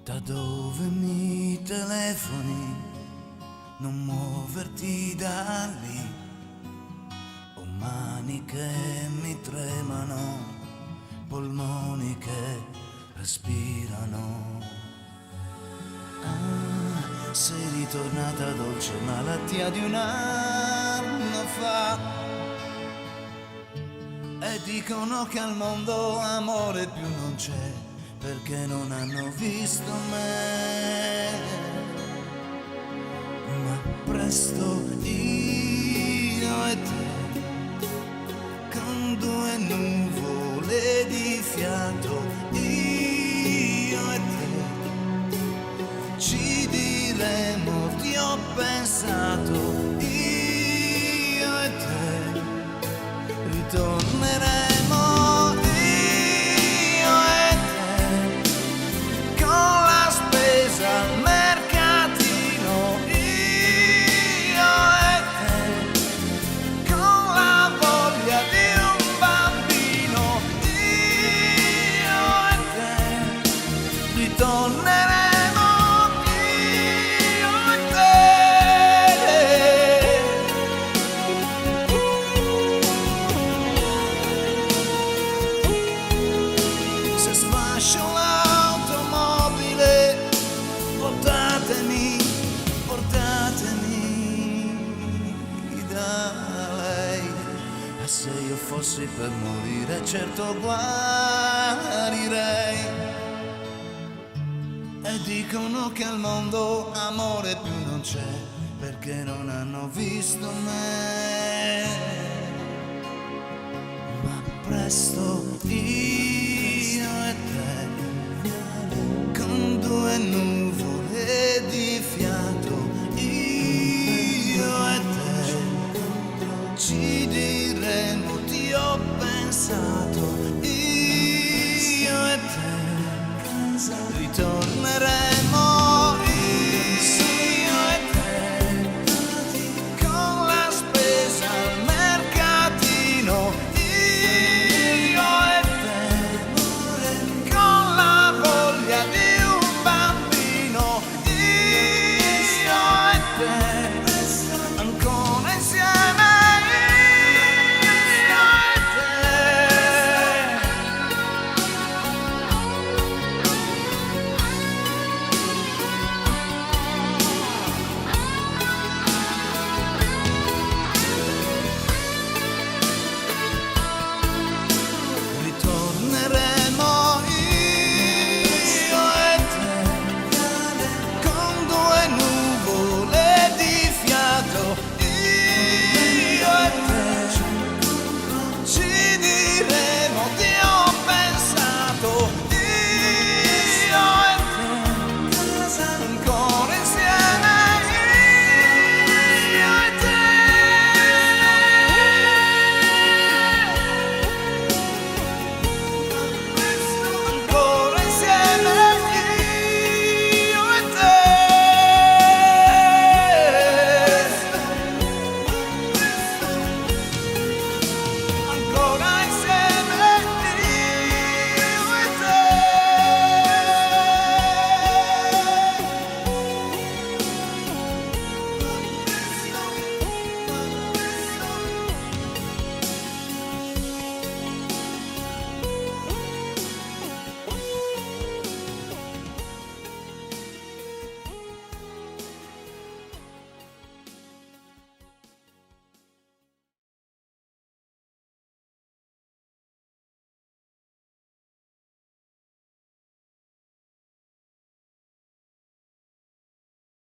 Da dove mi telefoni, non muoverti da lì. Ho mani che mi tremano, polmoni che respirano. Ah, sei ritornata dolce malattia di un anno fa. E dicono che al mondo amore più non c'è, perché non hanno visto me. Ma presto io e te, con due nuvole di fiato, io e te, ci diremo ti ho pensato, io e te, ritorneremo. Torneremo io e te. Se sfascio l'automobile, portatemi da lei. E se io fossi per morire, certo guarirei. E dicono che al mondo amore più non c'è, perché non hanno visto me. Ma presto